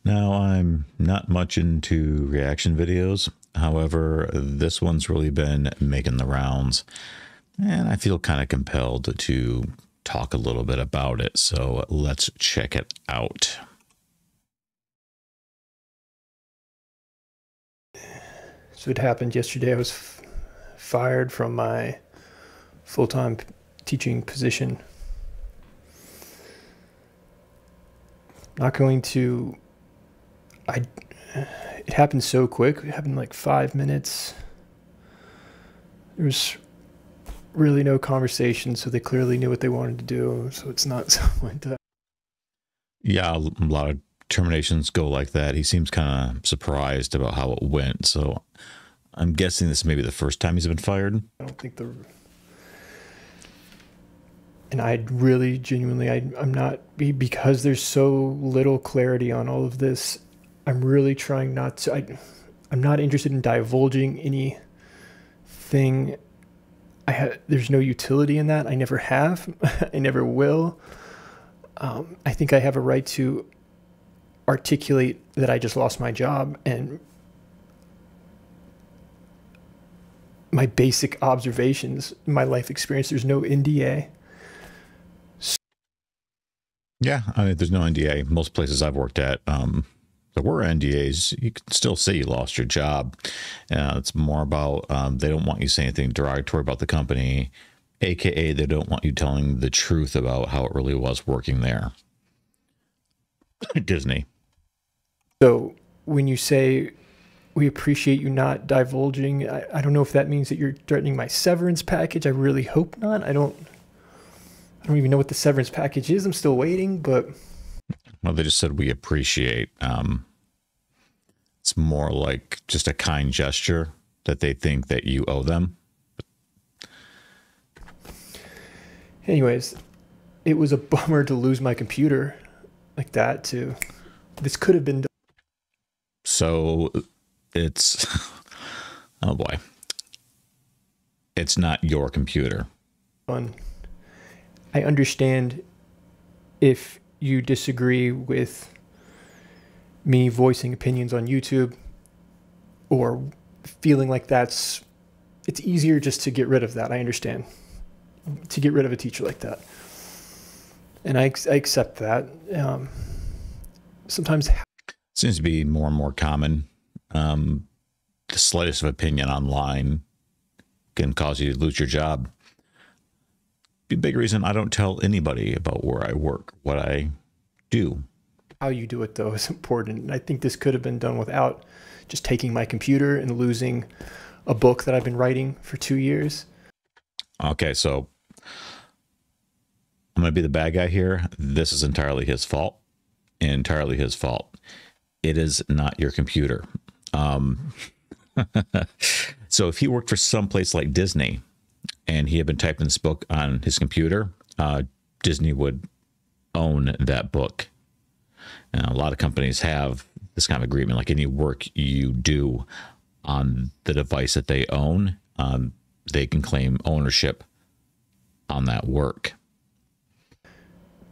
Now, I'm not much into reaction videos. However, this one's really been making the rounds, and I feel kind of compelled to talk a little bit about it. So let's check it out. So it happened yesterday. I was fired from my full-time teaching position. Not going to... It happened so quick. It happened in like 5 minutes. There was really no conversation, so they clearly knew what they wanted to do. So it's not something like that. Yeah, a lot of terminations go like that. He seems kind of surprised about how it went. So I'm guessing this may be the first time he's been fired. I don't think and I really genuinely, I'm not, because there's so little clarity on all of this, I'm really trying not to, I'm not interested in divulging anything. There's no utility in that. I never have. I never will. I think I have a right to articulate that I just lost my job and my basic observations, my life experience. There's no NDA. Yeah, I mean, there's no NDA. Most places I've worked at, there were NDAs. You can still say you lost your job. It's more about they don't want you saying anything derogatory about the company, aka they don't want you telling the truth about how it really was working there. Disney. So when you say we appreciate you not divulging, I don't know if that means that you're threatening my severance package. I really hope not. I don't even know what the severance package is. I'm still waiting, but... Well, they just said we appreciate. It's more like just a kind gesture that they think that you owe them. Anyways, it was a bummer to lose my computer like that too. This could have been done. So it's, oh boy, it's not your computer. I understand if you disagree with me voicing opinions on YouTube or feeling like it's easier just to get rid of that. I understand, to get rid of a teacher like that. And I accept that. Sometimes seems to be more and more common. The slightest of opinion online can cause you to lose your job. Be a big reason I don't tell anybody about where I work, what I do. How you do it, though, is important. And I think this could have been done without just taking my computer and losing a book that I've been writing for 2 years. Okay, so I'm going to be the bad guy here. This is entirely his fault. Entirely his fault. It is not your computer. So if he worked for some place like Disney and he had been typing this book on his computer, Disney would own that book. A lot of companies have this kind of agreement, like any work you do on the device that they own, they can claim ownership on that work.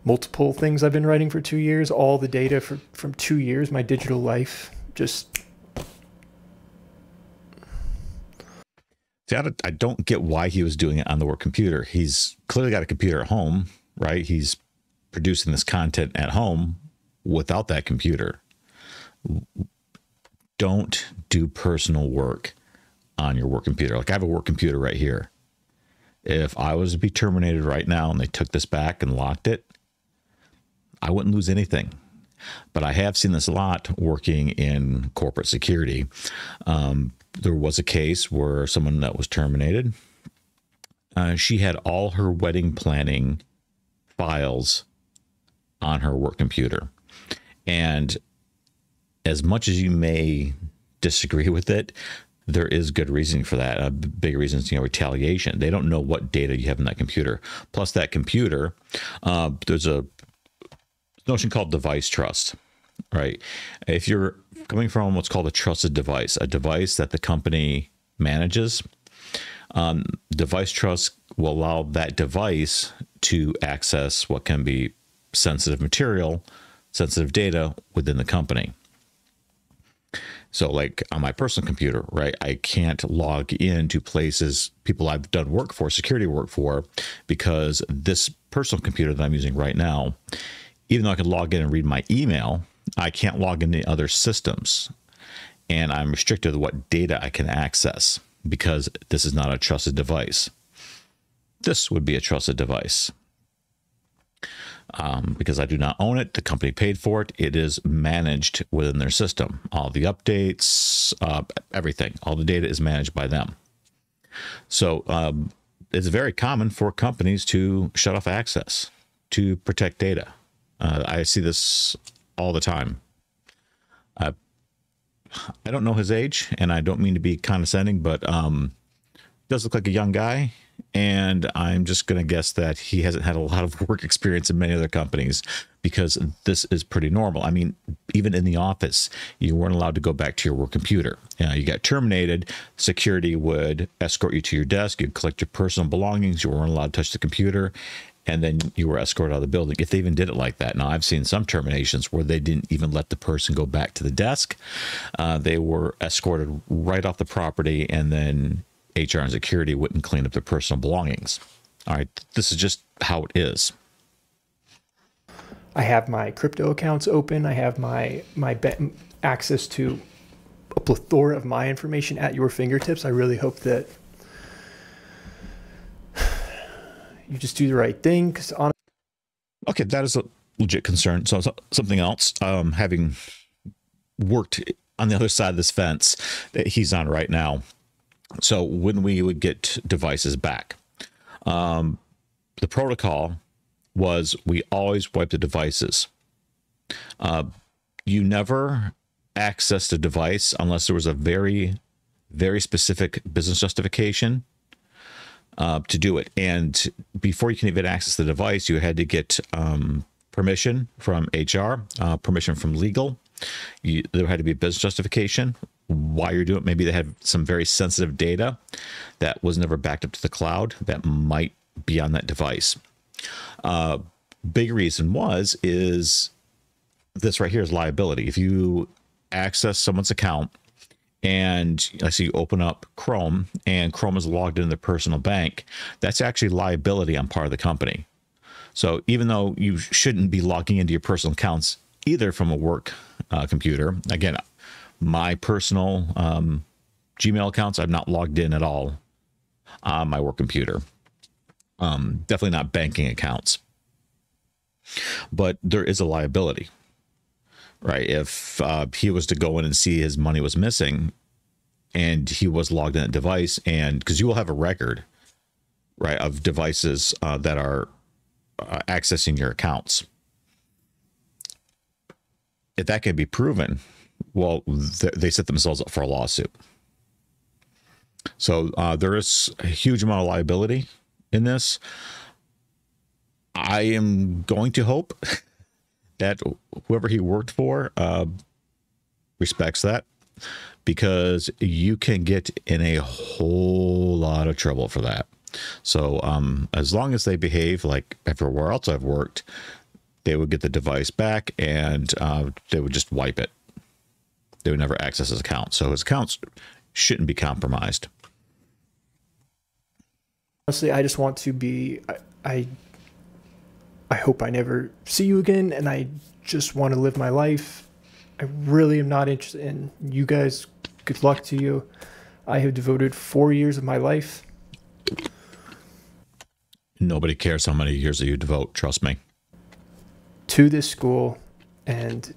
Multiple things I've been writing for 2 years, all the data from 2 years, my digital life, just... See, I don't get why he was doing it on the work computer. He's clearly got a computer at home, right? He's producing this content at home without that computer. Don't do personal work on your work computer. Like I have a work computer right here. If I was to be terminated right now and they took this back and locked it, I wouldn't lose anything. But I have seen this a lot working in corporate security. There was a case where someone that was terminated, she had all her wedding planning files on her work computer. And as much as you may disagree with it, there is good reasoning for that. A big reason is, retaliation. They don't know what data you have in that computer. Plus that computer, there's a notion called device trust, right? If you're coming from what's called a trusted device, a device that the company manages, device trust will allow that device to access what can be sensitive material, sensitive data within the company. So like on my personal computer, right, I can't log into places people I've done work for, security work for, because this personal computer that I'm using right now, even though I can log in and read my email, I can't log into other systems. And I'm restricted to what data I can access because this is not a trusted device. This would be a trusted device. Because I do not own it. The company paid for it. It is managed within their system. All the updates, everything, all the data is managed by them. So it's very common for companies to shut off access to protect data. I see this all the time. I don't know his age, and I don't mean to be condescending, but does look like a young guy. And I'm just going to guess that he hasn't had a lot of work experience in many other companies, because this is pretty normal. I mean, even in the office, you weren't allowed to go back to your work computer. You got terminated. Security would escort you to your desk. You'd collect your personal belongings. You weren't allowed to touch the computer. And then you were escorted out of the building, if they even did it like that. Now, I've seen some terminations where they didn't even let the person go back to the desk. They were escorted right off the property, and then HR and security wouldn't clean up their personal belongings. All right, this is just how it is. I have my crypto accounts open. I have my access to a plethora of my information at your fingertips. I really hope that you just do the right thing. Because okay, that is a legit concern. So something else, having worked on the other side of this fence that he's on right now. So when we would get devices back, the protocol was we always wipe the devices. You never accessed a device unless there was a very, very specific business justification to do it. And before you can even access the device, you had to get permission from HR, permission from legal. There had to be a business justification why you're doing it. Maybe they had some very sensitive data that was never backed up to the cloud that might be on that device. Big reason is this right here is liability. If you access someone's account and I see you open up Chrome and Chrome is logged into their personal bank, that's actually liability on part of the company. So even though you shouldn't be logging into your personal accounts either from a work computer, again, my personal Gmail accounts, I've not logged in at all on my work computer. Definitely not banking accounts. But there is a liability, right? If he was to go in and see his money was missing and he was logged in a device, and because you will have a record, right, of devices that are accessing your accounts. If that can be proven, well, they set themselves up for a lawsuit. So there is a huge amount of liability in this. I am going to hope that whoever he worked for respects that, because you can get in a whole lot of trouble for that. So as long as they behave like everywhere else I've worked, they would get the device back and they would just wipe it. They would never access his account. So his accounts shouldn't be compromised. Honestly, I just want to be, I hope I never see you again, and I just want to live my life. I really am not interested in you guys. Good luck to you. I have devoted 4 years of my life. Nobody cares how many years that you devote, trust me. To this school, and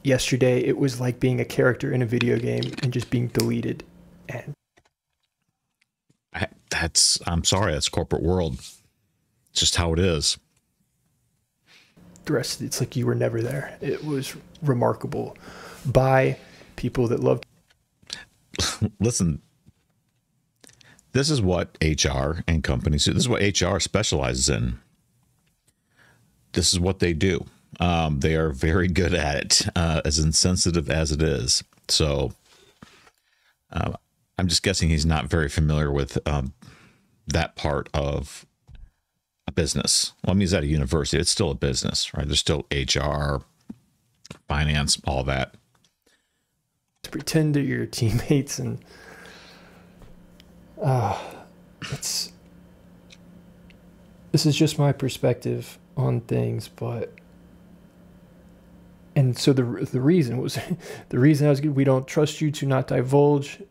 yesterday it was like being a character in a video game and just being deleted. And I'm sorry, that's corporate world. It's just how it is. The rest, it's like you were never there. It was remarkable by people that loved. Listen, this is what HR and companies do. This is what HR specializes in. This is what they do. They are very good at it, as insensitive as it is. So I'm just guessing he's not very familiar with that part of a business. Well, I mean, he's at a university. It's still a business, right? There's still HR, finance, all that. to pretend they're your teammates, and it's this is just my perspective on things, but and so the reason was the reason I was good. We don't trust you to not divulge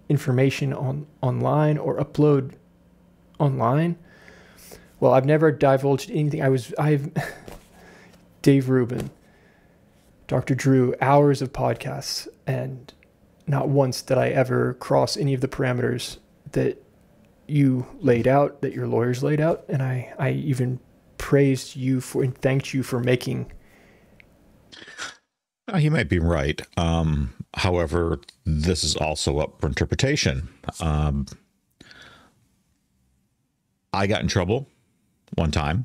information online or upload online. Well, I've never divulged anything. I've Dave Rubin, Dr. Drew, hours of podcasts, and not once did I ever cross any of the parameters that you laid out, that your lawyers laid out. And I even praised you for and thanked you for making. He might be right. However, this is also up for interpretation. I got in trouble one time.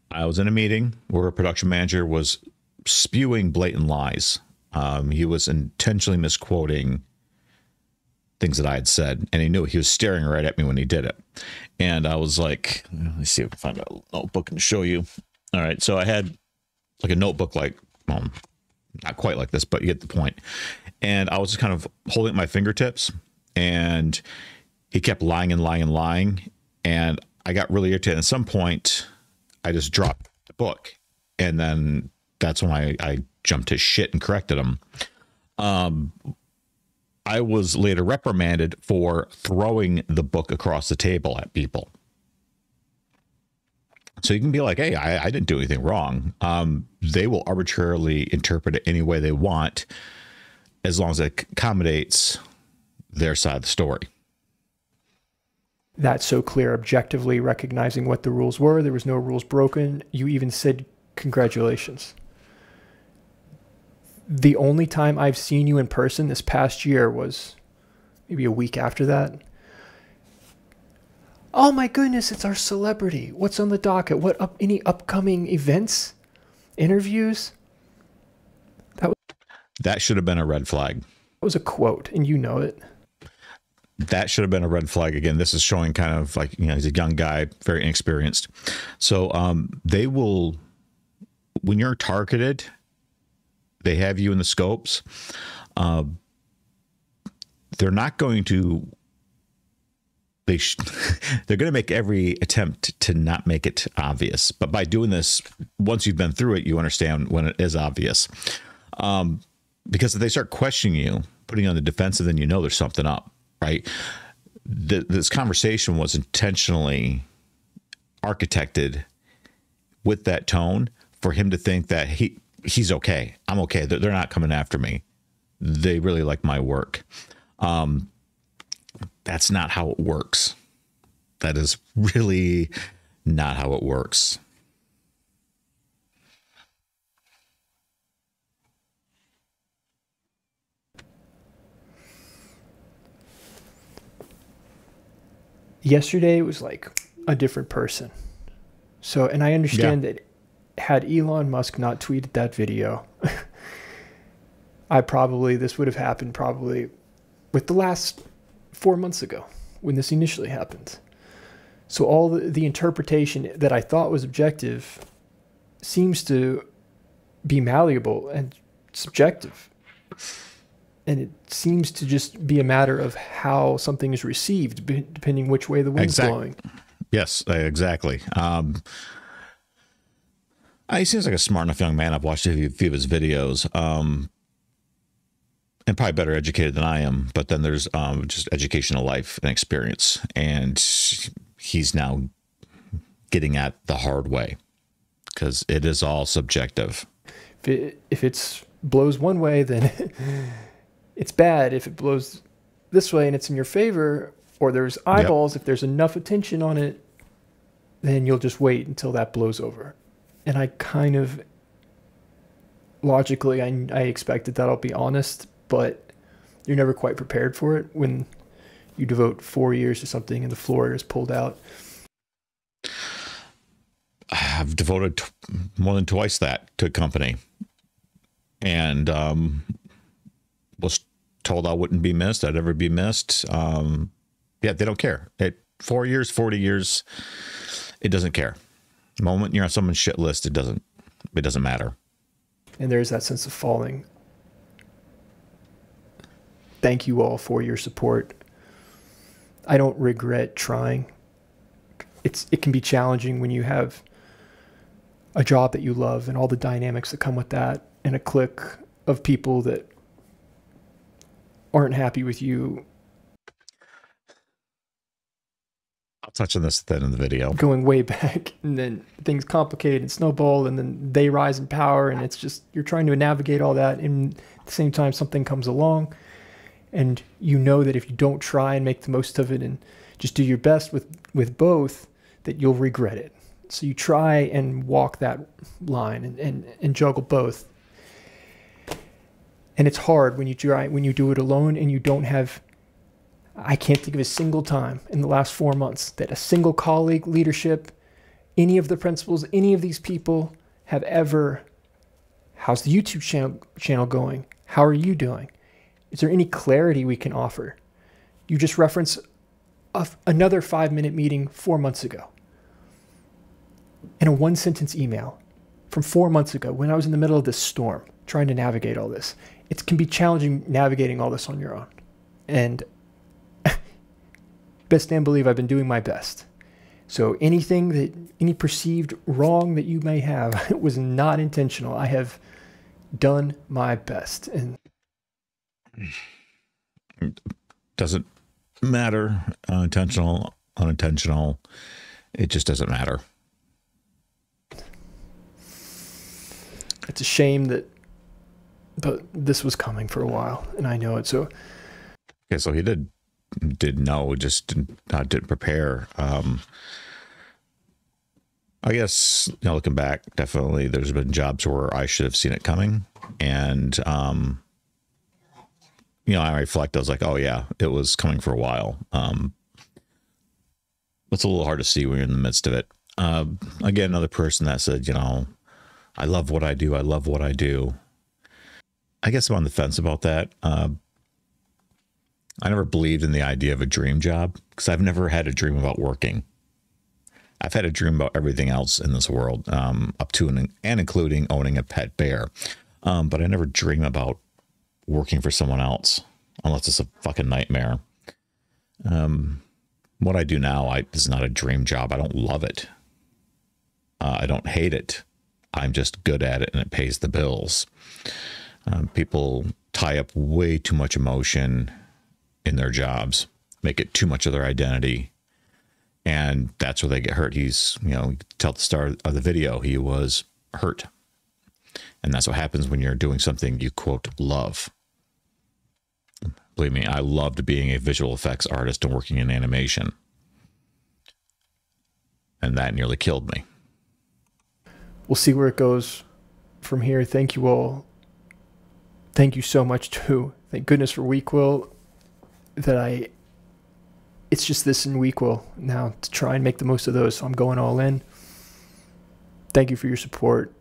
I was in a meeting where a production manager was spewing blatant lies. He was intentionally misquoting things that I had said, and he knew it. He was staring right at me when he did it. And I was like, let me see if I can find a notebook and show you. All right. So I had like a notebook, like, not quite like this, but you get the point. And I was just kind of holding at my fingertips, and he kept lying and lying and lying. And I got really irritated. At some point, I just dropped the book. And then that's when I jumped his shit and corrected him. I was later reprimanded for throwing the book across the table at people. So you can be like, hey, I didn't do anything wrong. They will arbitrarily interpret it any way they want, as long as it accommodates their side of the story. That's so clear, objectively recognizing what the rules were. There was no rules broken. You even said, congratulations. The only time I've seen you in person this past year was maybe a week after that. Oh my goodness, it's our celebrity. What's on the docket? Any upcoming events, interviews? That should have been a red flag. That was a quote, and you know it. That should have been a red flag. Again, this is showing kind of like, he's a young guy, very inexperienced. So they will, when you're targeted, they have you in the scopes. They're not going to, they're going to make every attempt to not make it obvious. But by doing this, once you've been through it, you understand when it is obvious. Because if they start questioning you, putting you on the defensive, then you know there's something up, right? This conversation was intentionally architected with that tone for him to think that he's okay. I'm okay. They're not coming after me. They really like my work. That's not how it works. That is really not how it works. Yesterday it was like a different person. So, and I understand that had Elon Musk not tweeted that video, this would have happened probably with the last 4 months ago when this initially happened. So all the interpretation that I thought was objective seems to be malleable and subjective. And it seems to just be a matter of how something is received, depending which way the wind's blowing. Yes, exactly. He seems like a smart enough young man. I've watched a few of his videos, and probably better educated than I am. But then there's just educational life and experience, and he's now getting at the hard way because it is all subjective. If it blows one way, then it's bad. If it blows this way and it's in your favor, or there's eyeballs, if there's enough attention on it, then you'll just wait until that blows over. And I kind of logically, I expected that, I'll be honest, but you're never quite prepared for it when you devote 4 years to something and the floor is pulled out. I've devoted more than twice that to a company, and was told I wouldn't be missed. I'd never be missed. They don't care. 4 years, 40 years, it doesn't care. The moment you're on someone's shit list, it doesn't matter. And there's that sense of falling thank you all for your support. I don't regret trying. It can be challenging when you have a job that you love and all the dynamics that come with that, and a clique of people that aren't happy with you. I'll touch on this at the end of the video. Going way back, and then things complicate and snowball, and then they rise in power, and it's just, you're trying to navigate all that, and at the same time something comes along, and you know that if you don't try and make the most of it and just do your best with both, that you'll regret it. So you try and walk that line and juggle both. And it's hard when you do it alone and you don't have, I can't think of a single time in the last 4 months that a single colleague, leadership, any of the principals, any of these people have ever, how's the YouTube channel going? How are you doing? Is there any clarity we can offer? You just reference another 5-minute meeting 4 months ago. And a 1-sentence email from 4 months ago when I was in the middle of this storm trying to navigate all this. It can be challenging navigating all this on your own. And best damn believe I've been doing my best. So any perceived wrong that you may have, it was not intentional. I have done my best. And doesn't matter, intentional, unintentional. It just doesn't matter. It's a shame but this was coming for a while, and I know it. So, okay, so he did know, just didn't prepare. I guess, looking back, definitely there's been jobs where I should have seen it coming, and I reflect. I was like, oh yeah, it was coming for a while. It's a little hard to see when you're in the midst of it. Again, another person that said, I love what I do. I love what I do. I guess I'm on the fence about that. I never believed in the idea of a dream job because I've never had a dream about working. I've had a dream about everything else in this world, up to and including owning a pet bear. But I never dream about working for someone else unless it's a fucking nightmare. What I do now is not a dream job. I don't love it. I don't hate it. I'm just good at it and it pays the bills. People tie up way too much emotion in their jobs, make it too much of their identity. And that's where they get hurt. He's, tell the start of the video, he was hurt. And that's what happens when you're doing something you, quote, love. Believe me, I loved being a visual effects artist and working in animation. And that nearly killed me. We'll see where it goes from here. Thank you all. Thank you so much too. Thank goodness for Weequil it's just this in Weequil now to try and make the most of those. So I'm going all in. Thank you for your support.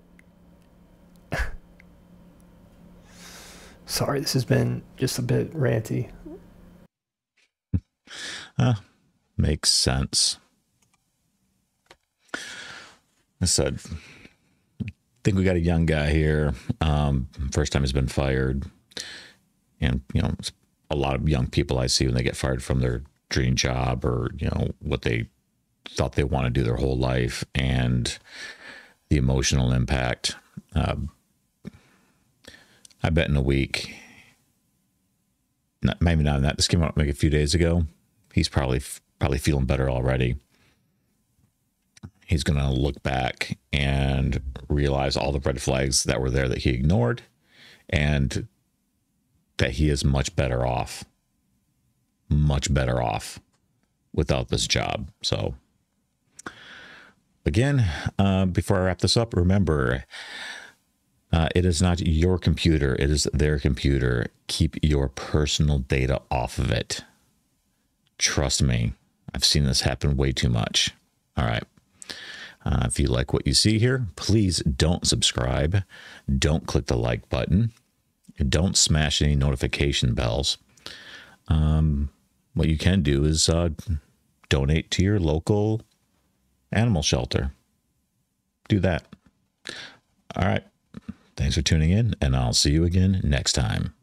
Sorry, this has been just a bit ranty. Makes sense. I said, I think we got a young guy here. First time he's been fired. And, a lot of young people I see when they get fired from their dream job or, what they thought they want to do their whole life and the emotional impact. I bet in a week, maybe not in that, this came out maybe a few days ago. He's probably feeling better already. He's going to look back and realize all the red flags that were there that he ignored and that he is much better off without this job. So again, before I wrap this up, remember, it is not your computer. It is their computer. Keep your personal data off of it. Trust me. I've seen this happen way too much. All right. If you like what you see here, please don't subscribe. Don't click the like button. Don't smash any notification bells. What you can do is donate to your local animal shelter. Do that. All right. Thanks for tuning in, and I'll see you again next time.